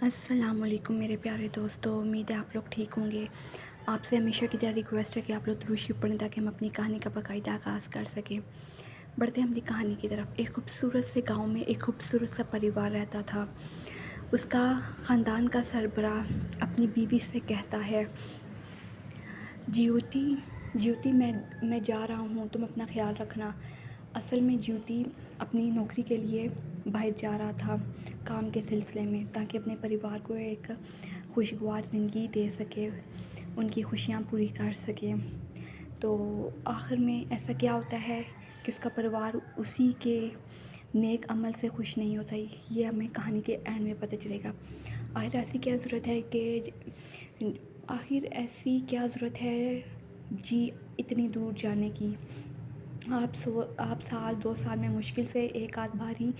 अस्सलामुअलैकुम मेरे प्यारे दोस्तों, उम्मीद है आप लोग ठीक होंगे। आपसे हमेशा की तरह रिक्वेस्ट है कि आप लोग दुरूद शरीफ पढ़ें ताकि हम अपनी कहानी का बाकायदा आगाज़ कर सकें। बढ़ते हैं अपनी कहानी की तरफ। एक खूबसूरत से गांव में एक खूबसूरत सा परिवार रहता था। उसका ख़ानदान का सरबराह अपनी बीवी से कहता है, ज्योति ज्योति मैं जा रहा हूँ, तुम अपना ख्याल रखना। असल में ज्योति अपनी नौकरी के लिए बाहर जा रहा था काम के सिलसिले में, ताकि अपने परिवार को एक खुशगवार ज़िंदगी दे सके, उनकी खुशियाँ पूरी कर सके। तो आखिर में ऐसा क्या होता है कि उसका परिवार उसी के नेक अमल से खुश नहीं होता। ये हमें कहानी के एंड में पता चलेगा। आखिर ऐसी क्या ज़रूरत है कि आखिर ऐसी क्या ज़रूरत है जी इतनी दूर जाने की। आप साल 2 साल में मुश्किल से एक आध बार ही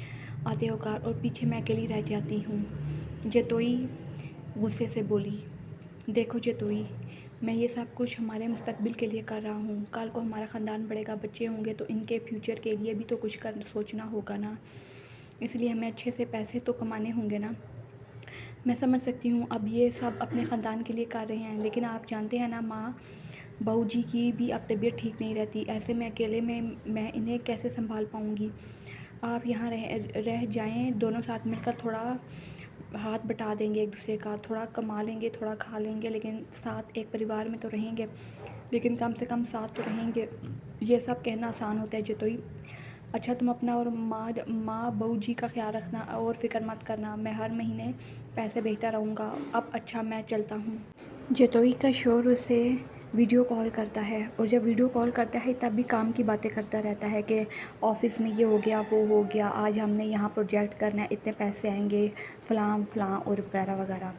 आते हो घर, और पीछे मैं अकेली रह जाती हूँ। जतोई गुस्से से बोली, देखो जतोई, मैं ये सब कुछ हमारे मुस्तकबिल के लिए कर रहा हूँ। कल को हमारा ख़ानदान बढ़ेगा, बच्चे होंगे तो इनके फ्यूचर के लिए भी तो कुछ कर सोचना होगा ना। इसलिए हमें अच्छे से पैसे तो कमाने होंगे ना। मैं समझ सकती हूँ अब ये सब अपने ख़ानदान के लिए कर रहे हैं, लेकिन आप जानते हैं ना माँ, बहू जी की भी अब तबीयत ठीक नहीं रहती। ऐसे में अकेले में मैं इन्हें कैसे संभाल पाऊँगी। आप यहाँ रह जाएं, दोनों साथ मिलकर थोड़ा हाथ बटा देंगे एक दूसरे का, थोड़ा कमा लेंगे, थोड़ा खा लेंगे, लेकिन साथ एक परिवार में तो रहेंगे, लेकिन कम से कम साथ तो रहेंगे। ये सब कहना आसान होता है जतोई। अच्छा तुम अपना और माँ बहू जी का ख्याल रखना और फ़िक्र मत करना, मैं हर महीने पैसे भेजता रहूँगा। अब अच्छा मैं चलता हूँ। जतोई का शोर उसे वीडियो कॉल करता है, और जब वीडियो कॉल करता है तब भी काम की बातें करता रहता है कि ऑफ़िस में ये हो गया, वो हो गया, आज हमने यहाँ प्रोजेक्ट करना है, इतने पैसे आएंगे, फ़लाँ फ़लाँ और वगैरह वगैरह।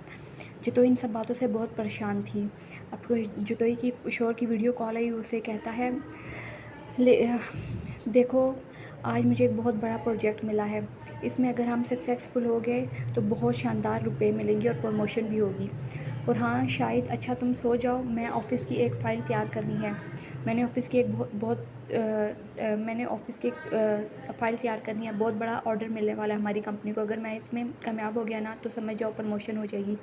जतोई इन सब बातों से बहुत परेशान थी। अब जतोई की शोर की वीडियो कॉल आई, उसे कहता है, ले देखो, आज मुझे एक बहुत बड़ा प्रोजेक्ट मिला है। इसमें अगर हम सक्सेसफुल हो गए तो बहुत शानदार रुपए मिलेंगे और प्रमोशन भी होगी। और हाँ शायद, अच्छा तुम सो जाओ, मैं ऑफ़िस की एक फ़ाइल तैयार करनी है। मैंने ऑफ़िस की एक फ़ाइल तैयार करनी है। बहुत बड़ा ऑर्डर मिलने वाला है हमारी कंपनी को। अगर मैं इसमें कामयाब हो गया ना तो समझ जाओ प्रमोशन हो जाएगी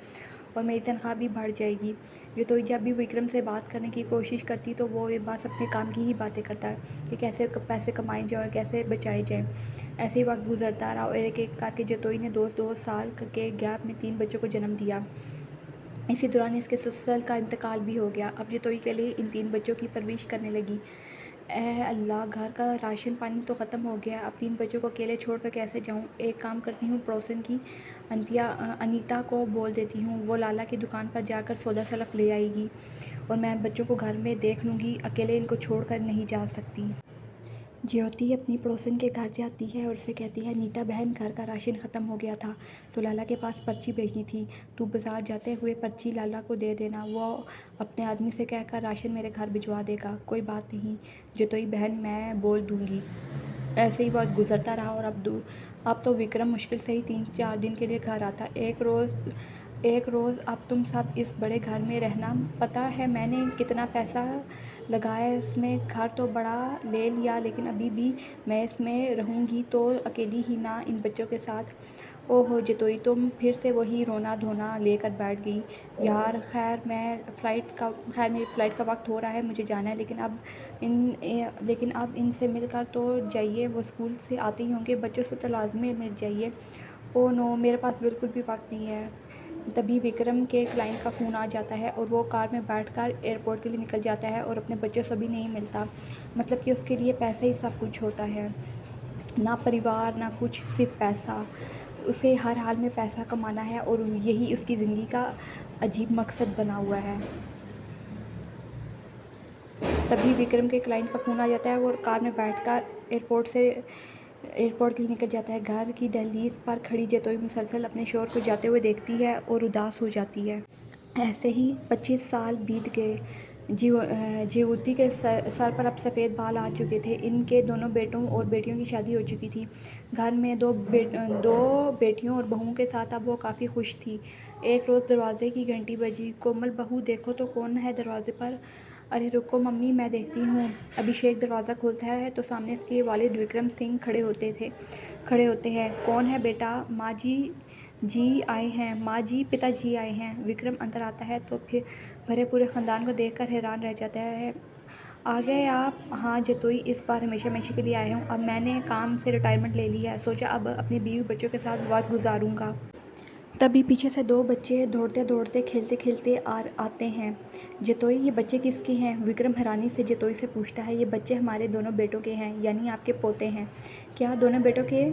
और मेरी तनख्वाह भी बढ़ जाएगी। ये तो जब भी विक्रम से बात करने की कोशिश करती तो वो ये बस अपने काम की ही बातें करता है कि कैसे पैसे कमाए जाए और कैसे बचाए जाए। ऐसे ही वक्त गुजरता रहा और एक एक करके जतोई ने दो साल के गैप में 3 बच्चों को जन्म दिया। इसी दौरान इसके ससुराल का इंतकाल भी हो गया। अब जतोई के लिए इन 3 बच्चों की परवरिश करने लगी। ए अल्लाह, घर का राशन पानी तो ख़त्म हो गया, अब 3 बच्चों को अकेले छोड़कर कैसे जाऊँ। एक काम करती हूँ, पड़ोसन की अनीता को बोल देती हूँ, वो लाला की दुकान पर जाकर सौदा सलफ ले आएगी और मैं बच्चों को घर में देख लूँगी, अकेले इनको छोड़कर नहीं जा सकती। ज्योति अपनी पड़ोसन के घर जाती है और उसे कहती है, नीता बहन, घर का राशन ख़त्म हो गया था तो लाला के पास पर्ची भेजनी थी। तू बाज़ार जाते हुए पर्ची लाला को दे देना, वो अपने आदमी से कहकर राशन मेरे घर भिजवा देगा। कोई बात नहीं जतोई बहन, मैं बोल दूँगी। ऐसे ही वक्त गुजरता रहा और अब तो विक्रम मुश्किल से ही 3-4 दिन के लिए घर आता। एक रोज़, अब तुम सब इस बड़े घर में रहना, पता है मैंने कितना पैसा लगाया है इसमें। घर तो बड़ा ले लिया, लेकिन अभी भी मैं इसमें रहूँगी तो अकेली ही ना, इन बच्चों के साथ। ओहो जतोई, तुम फिर से वही रोना धोना लेकर बैठ गई। यार खैर मेरी फ़्लाइट का वक्त हो रहा है, मुझे जाना है, लेकिन अब इनसे मिलकर तो जाइए, वो स्कूल से आते ही होंगे, बच्चों से तो लाजमी मिल जाइए। ओह नो, मेरे पास बिल्कुल भी वक्त नहीं है। तभी विक्रम के क्लाइंट का फ़ोन आ जाता है और वो कार में बैठकर एयरपोर्ट के लिए निकल जाता है और अपने बच्चों से भी नहीं मिलता। मतलब कि उसके लिए पैसे ही सब कुछ होता है, ना परिवार ना कुछ, सिर्फ पैसा। उसे हर हाल में पैसा कमाना है और यही उसकी ज़िंदगी का अजीब मकसद बना हुआ है। तभी विक्रम के क्लाइंट का फ़ोन आ जाता है और कार में बैठकर एयरपोर्ट के लिए निकल जाता है। घर की दहलीज पर खड़ी जतोई मुसलसल अपने शोहर को जाते हुए देखती है और उदास हो जाती है। ऐसे ही 25 साल बीत गए। ज्योति के सर पर अब सफ़ेद बाल आ चुके थे। इनके दोनों बेटों और बेटियों की शादी हो चुकी थी। घर में दो बेटियों और बहुओं के साथ अब वो काफ़ी खुश थी। एक रोज़ दरवाज़े की घंटी बजी। कोमल बहू, देखो तो कौन है दरवाज़े पर। अरे रुको मम्मी, मैं देखती हूँ। अभिषेक दरवाज़ा खोलता है तो सामने इसके वालिद विक्रम सिंह खड़े होते हैं। कौन है बेटा? माँ जी, जी आए हैं, माँ जी, पिताजी आए हैं। विक्रम अंदर आता है तो फिर भरे पूरे ख़ानदान को देखकर हैरान रह जाता है। आ गए आप? हाँ जतोई, इस बार हमेशा हमेशा के लिए आया हूँ। अब मैंने काम से रिटायरमेंट ले ली है, सोचा अब अपनी बीवी बच्चों के साथ वक्त गुजारूंगा। तभी पीछे से दो बच्चे दौड़ते दौड़ते खेलते खेलते आते हैं। जतोई, ये बच्चे किसके हैं? विक्रम हैरानी से जतोई से पूछता है। ये बच्चे हमारे दोनों बेटों के हैं, यानी आपके पोते हैं। क्या दोनों बेटों के?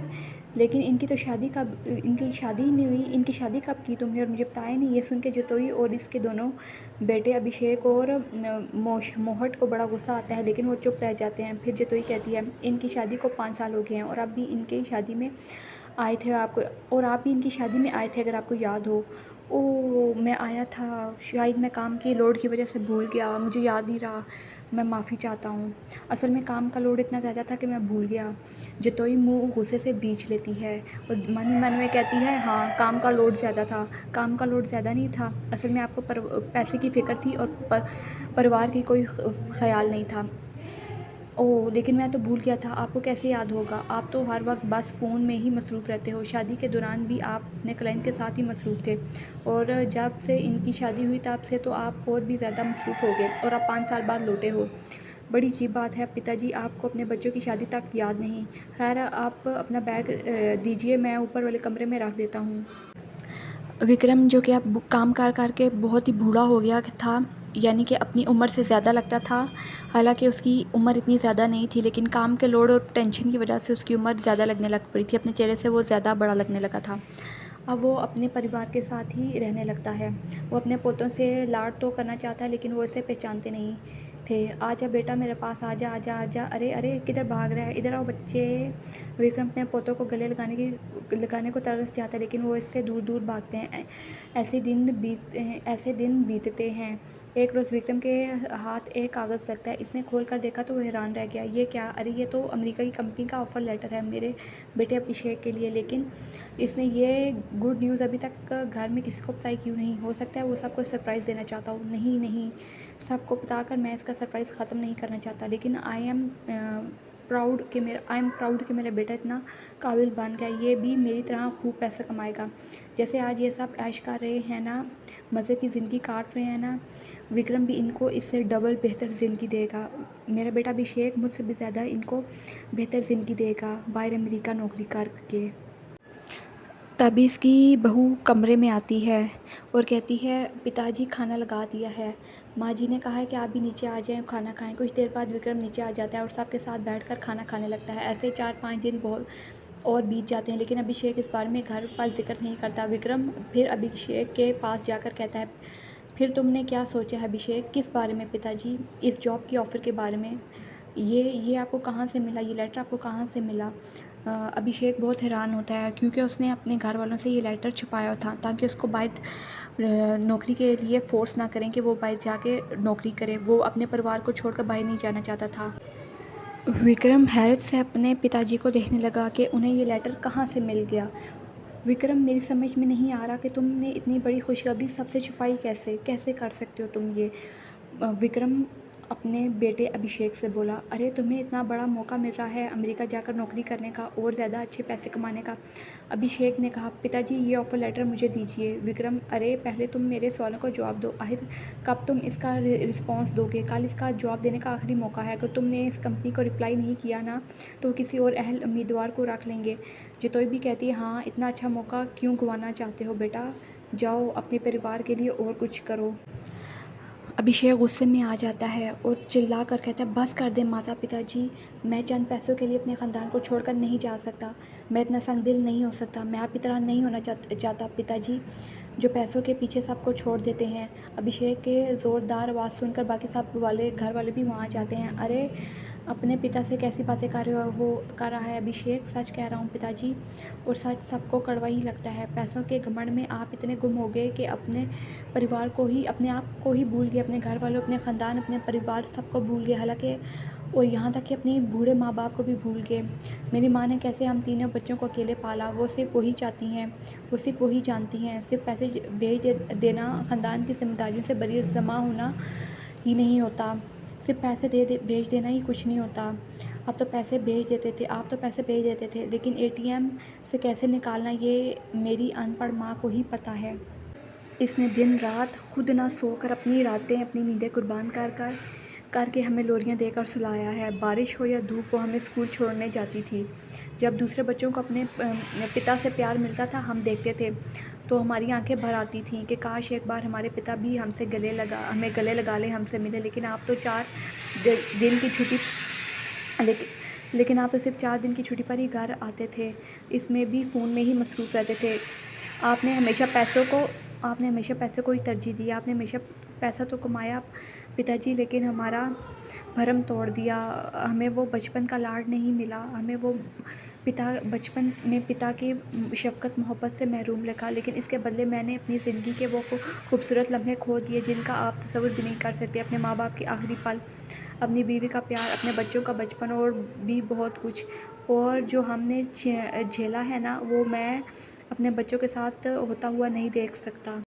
लेकिन इनकी शादी ही नहीं हुई। इनकी शादी कब की तुमने और मुझे बताया नहीं? ये सुन के जतोई और इसके दोनों बेटे अभिषेक और मोहट को बड़ा गुस्सा आता है, लेकिन वो चुप रह जाते हैं। फिर जतोई कहती है, इनकी शादी को 5 साल हो गए हैं और अब भी इनकी शादी में आए थे आपको, और आप भी इनकी शादी में आए थे अगर आपको याद हो। ओह, मैं आया था, शायद मैं काम की लोड की वजह से भूल गया, मुझे याद नहीं रहा, मैं माफ़ी चाहता हूँ। असल में काम का लोड इतना ज़्यादा था कि मैं भूल गया। जतोई मुंह गुस्से से बींच लेती है और मन ही मन में कहती है, हाँ काम का लोड ज़्यादा था। काम का लोड ज़्यादा नहीं था, असल में आपको पैसे की फ़िक्र थी और परिवार की कोई ख्याल नहीं था। ओह! लेकिन मैं तो भूल गया था, आपको कैसे याद होगा? आप तो हर वक़्त बस फ़ोन में ही मसरूफ़ रहते हो। शादी के दौरान भी आप अपने क्लाइंट के साथ ही मसरूफ़ थे, और जब से इनकी शादी हुई तब से तो आप और भी ज़्यादा मसरूफ़ हो गए और अब 5 साल बाद लौटे हो। बड़ी अजीब बात है पिताजी, आपको अपने बच्चों की शादी तक याद नहीं। ख़ैर आप अपना बैग दीजिए, मैं ऊपर वाले कमरे में रख देता हूँ। विक्रम, जो कि अब काम कर के बहुत ही बूढ़ा हो गया था, यानी कि अपनी उम्र से ज़्यादा लगता था। हालांकि उसकी उम्र इतनी ज़्यादा नहीं थी, लेकिन काम के लोड और टेंशन की वजह से उसकी उम्र ज़्यादा लगने लग पड़ी थी। अपने चेहरे से वो ज़्यादा बड़ा लगने लगा था। अब वो अपने परिवार के साथ ही रहने लगता है। वो अपने पोतों से लाड तो करना चाहता है, लेकिन वो इसे पहचानते नहीं थे। आजा बेटा मेरे पास, आजा आजा आजा, अरे अरे किधर भाग रहा है, इधर आओ बच्चे। विक्रम अपने पोतों को गले लगाने को तरस जाता है, लेकिन वो इससे दूर दूर भागते हैं। ऐसे दिन बीतते हैं। एक रोज़ विक्रम के हाथ एक कागज़ लगता है। इसने खोल कर देखा तो वो हैरान रह गया। ये क्या? अरे ये तो अमेरिका की कंपनी का ऑफ़र लेटर है मेरे बेटे अभिषेक के लिए, लेकिन इसने ये गुड न्यूज़ अभी तक घर में किसी को बताई क्यों नहीं? हो सकता है वो सबको सरप्राइज़ देना चाहता हो। नहीं नहीं, सबको बताकर मैं इसका सरप्राइज़ ख़त्म नहीं करना चाहता, लेकिन आई एम प्राउड कि मेरा बेटा इतना काबिल बन गया, ये भी मेरी तरह खूब पैसा कमाएगा। जैसे आज ये सब ऐश कर रहे हैं ना, मज़े की ज़िंदगी काट रहे हैं ना, विक्रम भी इनको इससे डबल बेहतर ज़िंदगी देगा। मेरा बेटा अभिषेक मुझसे भी ज़्यादा इनको बेहतर ज़िंदगी देगा बाहर अमेरिका नौकरी करके। तभी इसकी बहू कमरे में आती है और कहती है, पिताजी खाना लगा दिया है। माँ जी ने कहा है कि आप भी नीचे आ जाएं, खाना खाएं। कुछ देर बाद विक्रम नीचे आ जाता है और सबके साथ बैठकर खाना खाने लगता है। ऐसे 4-5 दिन बहुत और बीत जाते हैं, लेकिन अभिषेक इस बारे में घर पर जिक्र नहीं करता। विक्रम फिर अभिषेक के पास जाकर कहता है, फिर तुमने क्या सोचा है अभिषेक? किस बारे में पिताजी? इस जॉब की ऑफ़र के बारे में। ये आपको कहाँ से मिला? ये लेटर आपको कहाँ से मिला? अभिषेक बहुत हैरान होता है, क्योंकि उसने अपने घर वालों से ये लेटर छुपाया था ताकि उसको बाहर नौकरी के लिए फ़ोर्स ना करें कि वो बाहर जाके नौकरी करे। वो अपने परिवार को छोड़कर बाहर नहीं जाना चाहता था। विक्रम हैरत से अपने पिताजी को देखने लगा कि उन्हें ये लेटर कहाँ से मिल गया। विक्रम, मेरी समझ में नहीं आ रहा कि तुमने इतनी बड़ी खुशखबरी सबसे छुपाई कैसे? कैसे कर सकते हो तुम ये? विक्रम अपने बेटे अभिषेक से बोला, अरे तुम्हें इतना बड़ा मौका मिल रहा है अमेरिका जाकर नौकरी करने का और ज़्यादा अच्छे पैसे कमाने का। अभिषेक ने कहा, पिताजी ये ऑफ़र लेटर मुझे दीजिए। विक्रम, अरे पहले तुम मेरे सवालों का जवाब दो। आखिर कब तुम इसका रिस्पॉन्स दोगे? कल इसका जवाब देने का आखिरी मौका है। अगर तुमने इस कंपनी को रिप्लाई नहीं किया ना, तो किसी और अहल उम्मीदवार को रख लेंगे। जितोई भी कहती है, हाँ इतना अच्छा मौका क्यों गंवाना चाहते हो बेटा? जाओ अपने परिवार के लिए और कुछ करो। अभिषेक गुस्से में आ जाता है और चिल्ला कर कहता है, बस कर दे माता पिताजी, मैं चंद पैसों के लिए अपने ख़ानदान को छोड़कर नहीं जा सकता। मैं इतना संगदिल नहीं हो सकता। मैं आपकी तरह नहीं होना चाहता पिताजी, जो पैसों के पीछे सबको छोड़ देते हैं। अभिषेक के ज़ोरदार आवाज़ सुनकर बाकी सब घर वाले भी वहाँ जाते हैं। अरे अपने पिता से कैसी बातें कर रहा है अभिषेक? सच कह रहा हूँ पिताजी, और सच सबको कड़वा ही लगता है। पैसों के घमंड में आप इतने गुम हो गए कि अपने परिवार को ही, अपने आप को ही भूल गए। अपने घर वालों, अपने ख़ानदान, अपने परिवार सबको भूल गए, हालांकि और यहाँ तक कि अपने बूढ़े माँ बाप को भी भूल गए। मेरी माँ ने कैसे हम तीनों बच्चों को अकेले पाला, वो सिर्फ वही चाहती हैं, वो सिर्फ वही जानती हैं। सिर्फ पैसे भेज देना ख़ानदान की जिम्मेदारियों से बरी जमा होना ही नहीं होता। सिर्फ पैसे भेज देना ही कुछ नहीं होता। आप तो पैसे भेज देते थे, आप तो पैसे भेज देते थे, लेकिन एटीएम से कैसे निकालना ये मेरी अनपढ़ माँ को ही पता है। इसने दिन रात खुद ना सोकर अपनी रातें, अपनी नींदें कुर्बान करके हमें लोरियाँ देकर सुलाया है। बारिश हो या धूप, वो हमें स्कूल छोड़ने जाती थी। जब दूसरे बच्चों को अपने पिता से प्यार मिलता था, हम देखते थे, तो हमारी आँखें भर आती थीं कि काश एक बार हमारे पिता भी हमें गले लगा लें, हमसे मिले। लेकिन आप तो 4 दिन की छुट्टी लेकिन आप तो सिर्फ़ 4 दिन की छुट्टी पर ही घर आते थे। इसमें भी फ़ोन में ही मसरूफ़ रहते थे। आपने हमेशा पैसों को ही तरजीह दी। आपने हमेशा पैसा तो कमाया पिताजी, लेकिन हमारा भरम तोड़ दिया। हमें वो बचपन का लाड नहीं मिला। हमें वो बचपन में पिता की शफ़क़त मोहब्बत से महरूम रखा, लेकिन इसके बदले मैंने अपनी ज़िंदगी के वो खूबसूरत लम्हे खो दिए जिनका आप तसव्वुर भी नहीं कर सकते। अपने माँ-बाप के आखिरी पल, अपनी बीवी का प्यार, अपने बच्चों का बचपन और भी बहुत कुछ। और जो हमने झेला है ना, वो मैं अपने बच्चों के साथ होता हुआ नहीं देख सकता।